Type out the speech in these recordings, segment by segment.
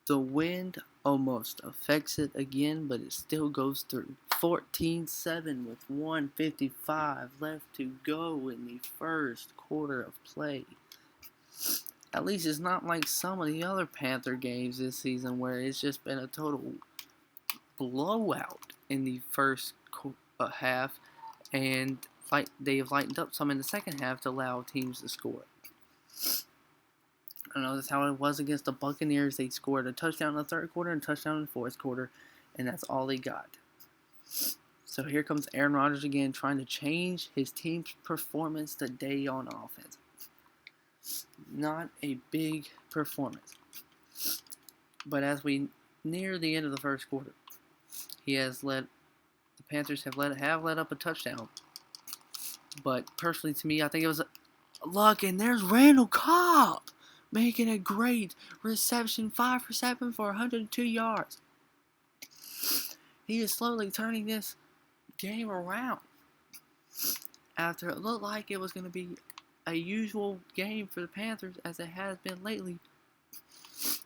The wind almost affects it again, but it still goes through. 14-7 with 1:55 left to go in the first quarter of play. At least it's not like some of the other Panther games this season where it's just been a total blowout in the first half, and they've lightened up some in the second half to allow teams to score. I know that's how it was against the Buccaneers. They scored a touchdown in the third quarter and a touchdown in the fourth quarter, and that's all they got. So here comes Aaron Rodgers again, trying to change his team's performance today on offense. Not a big performance. But as we near the end of the first quarter, the Panthers have let up a touchdown. But personally to me, I think it was luck, and there's Randall Cobb making a great reception, 5 for 7 for 102 yards. He is slowly turning this game around. After it looked like it was going to be a usual game for the Panthers, as it has been lately,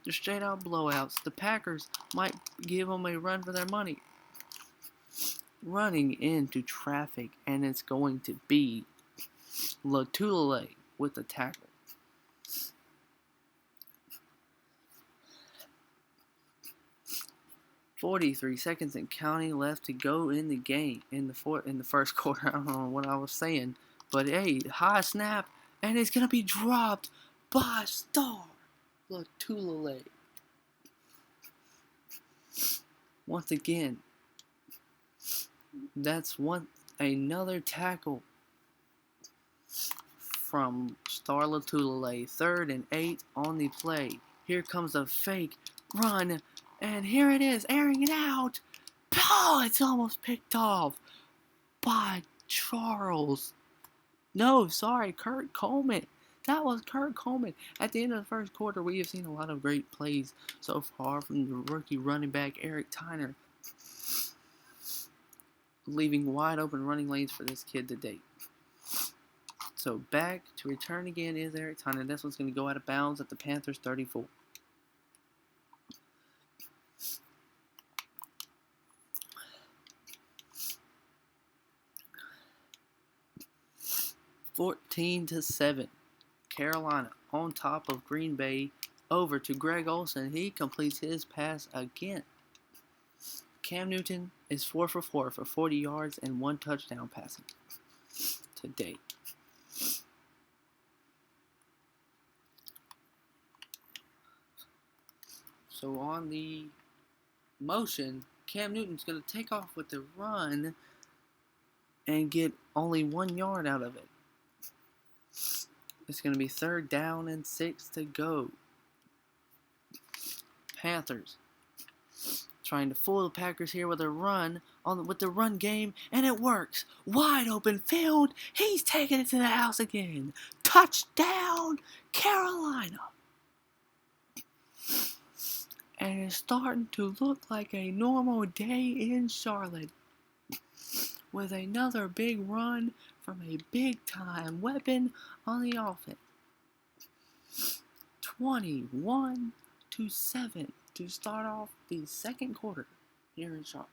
they're straight out blowouts. The Packers might give them a run for their money. Running into traffic, and it's going to be Latulele with the tackle. 43 seconds and counting left to go in the game in the first quarter. I don't know what I was saying, but hey, high snap, and it's gonna be dropped by star Latulele. Once again, that's another tackle from Star Latulele. 3rd and 8 on the play. Here comes a fake run, and here it is, airing it out. Oh, it's almost picked off by Charles. No, sorry, Kurt Coleman. That was Kurt Coleman. At the end of the first quarter, we have seen a lot of great plays so far from the rookie running back Eric Tyner, leaving wide open running lanes for this kid today. So back to return again is Eric Tyner. This one's going to go out of bounds at the Panthers 34. (14-7). Carolina on top of Green Bay. Over to Greg Olsen. He completes his pass again. Cam Newton is 4 for 4 for 40 yards and 1 touchdown passing today. So on the motion, Cam Newton's going to take off with the run and get only 1 yard out of it. It's going to be 3rd down and 6 to go. Panthers trying to fool the Packers here with a run with the run game, and it works. Wide open field. He's taking it to the house again. Touchdown, Carolina. And it's starting to look like a normal day in Charlotte, with another big run from a big-time weapon on the offense. 21-7 to start off the second quarter here in Charlotte.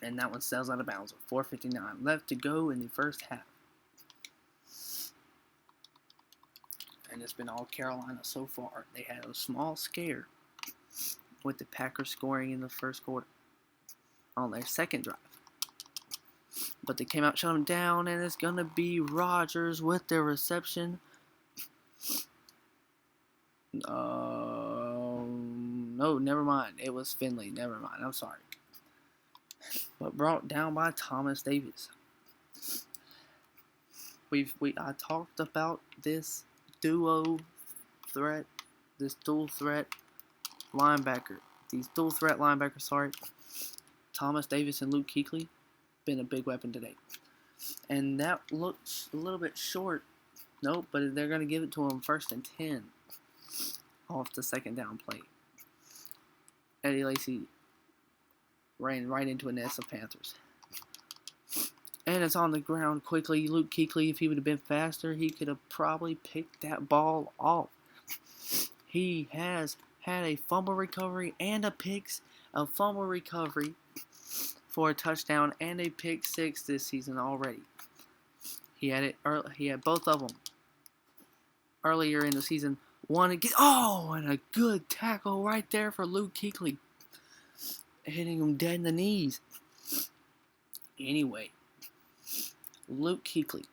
And that one sails out of bounds with 4:59 left to go in the first half. And it's been all Carolina so far. They had a small scare with the Packers scoring in the first quarter on their second drive. But they came out, shut them down, and it's going to be Rodgers with their reception. No, never mind. It was Finley. Never mind. I'm sorry. But brought down by Thomas Davis. I talked about this dual threat linebackers, Thomas Davis and Luke Kuechly, been a big weapon today. And that looks a little bit short. Nope, but they're going to give it to him 1st and 10 off the second down play. Eddie Lacy ran right into a nest of Panthers. And it's on the ground quickly. Luke Kuechly, if he would have been faster, he could have probably picked that ball off. He has had a fumble recovery and a fumble recovery for a touchdown and a pick six this season already. He had both of them earlier in the season. And a good tackle right there for Luke Kuechly, hitting him dead in the knees. Anyway, Luke Kuechly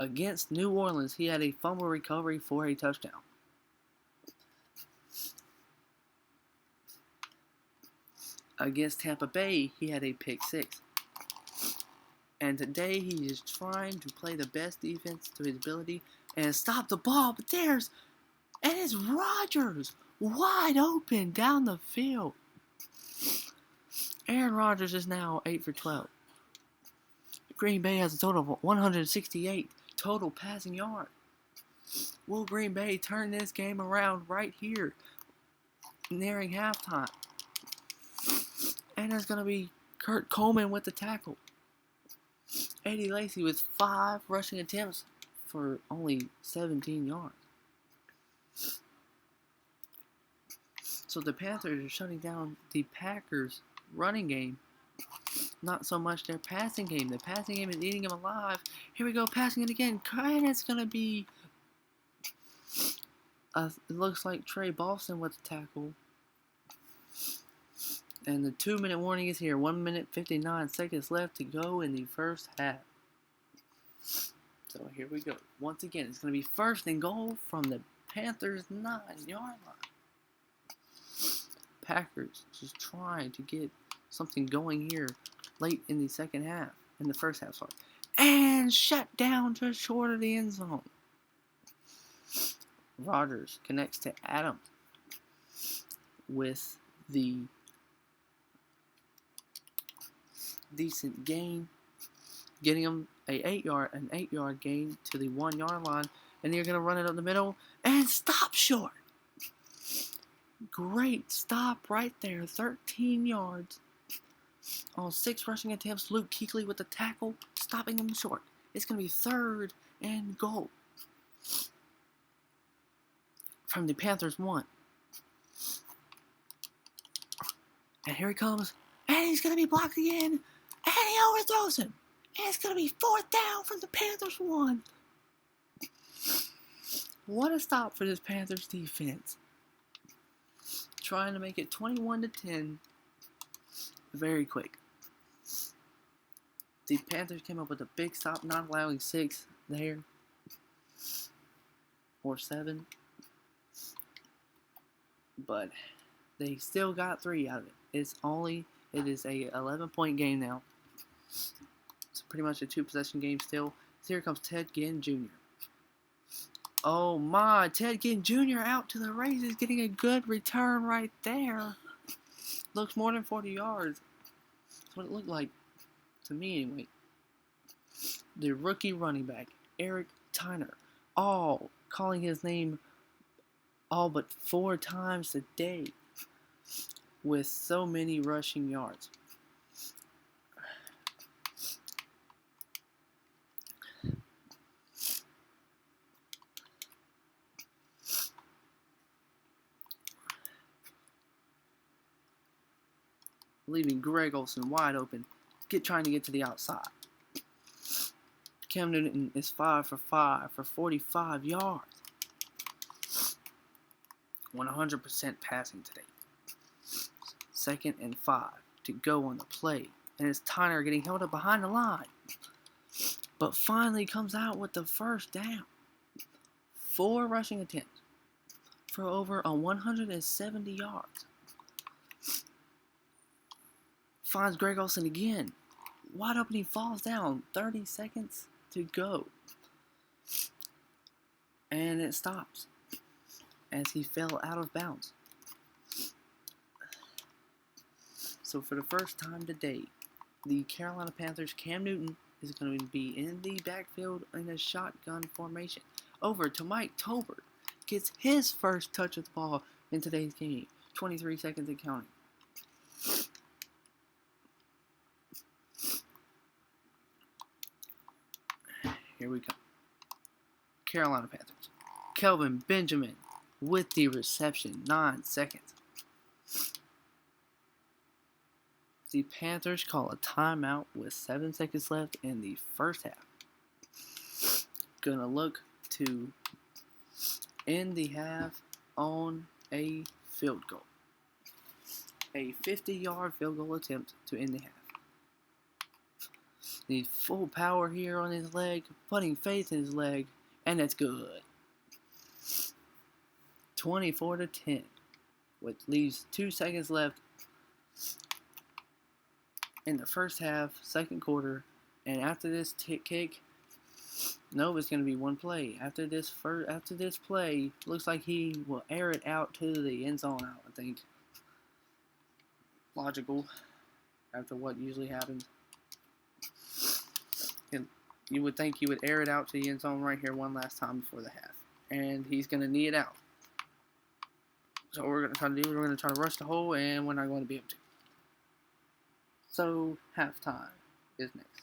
against New Orleans, he had a fumble recovery for a touchdown. Against Tampa Bay, he had a pick six. And today he is trying to play the best defense to his ability and stop the ball. But it's Rodgers wide open down the field. Aaron Rodgers is now 8 for 12. Green Bay has a total of 168 total passing yards. Will Green Bay turn this game around right here, nearing halftime? And there's going to be Kurt Coleman with the tackle. Eddie Lacy with 5 rushing attempts for only 17 yards. So the Panthers are shutting down the Packers' running game. Not so much their passing game. The passing game is eating them alive. Here we go, passing it again. And it's going to be... it looks like Trey Boston with the tackle. And the 2-minute warning is here. 1 minute, 59 seconds left to go in the first half. So here we go. Once again, it's going to be first and goal from the Panthers' 9-yard line. Packers just trying to get something going here late in the first half, sorry. And shut down just short of the end zone. Rodgers connects to Adams with the decent gain, getting him an 8-yard gain to the 1-yard line, and they're going to run it up the middle and stop short. Great stop right there, 13 yards on 6 rushing attempts. Luke Kuechly with the tackle, stopping him short. It's going to be 3rd and goal from the Panthers 1. And here he comes, and he's going to be blocked again, and he overthrows him. And it's going to be 4th down from the Panthers 1. What a stop for this Panthers defense. Trying to make it 21-10 very quick. The Panthers came up with a big stop, not allowing 6 there. Or 7. But they still got 3 out of it. It is a 11-point game now. It's pretty much a 2-possession game still. So here comes Ted Ginn Jr. Oh my, Ted Ginn Jr. out to the races, getting a good return right there. Looks more than 40 yards. That's what it looked like to me anyway. The rookie running back, Eric Tyner, all calling his name all but 4 times today with so many rushing yards. Leaving Greg Olsen wide open, trying to get to the outside. Cam Newton is 5 for 5 for 45 yards. 100% passing today. 2nd and 5 to go on the play. And it's Tyner getting held up behind the line. But finally comes out with the first down. 4 rushing attempts for over 170 yards. Finds Greg Olsen again. Wide open, he falls down. 30 seconds to go. And it stops as he fell out of bounds. So for the first time today, the Carolina Panthers' Cam Newton is going to be in the backfield in a shotgun formation. Over to Mike Tolbert. Gets his first touch of the ball in today's game. 23 seconds and counting. Here we go. Carolina Panthers. Kelvin Benjamin with the reception. 9 seconds. The Panthers call a timeout with 7 seconds left in the first half. Gonna look to end the half on a field goal. A 50-yard field goal attempt to end the half. Needs full power here on his leg, putting faith in his leg, and it's good. 24-10, which leaves 2 seconds left in the first half, second quarter, and after this kick, no, it's going to be one play. After this play, looks like he will air it out to the end zone. I think logical after what usually happens. And you would think he would air it out to the end zone right here one last time before the half, and he's going to knee it out. So what we're going to try to do, we're going to try to rush the hole, and we're not going to be able to. So halftime is next.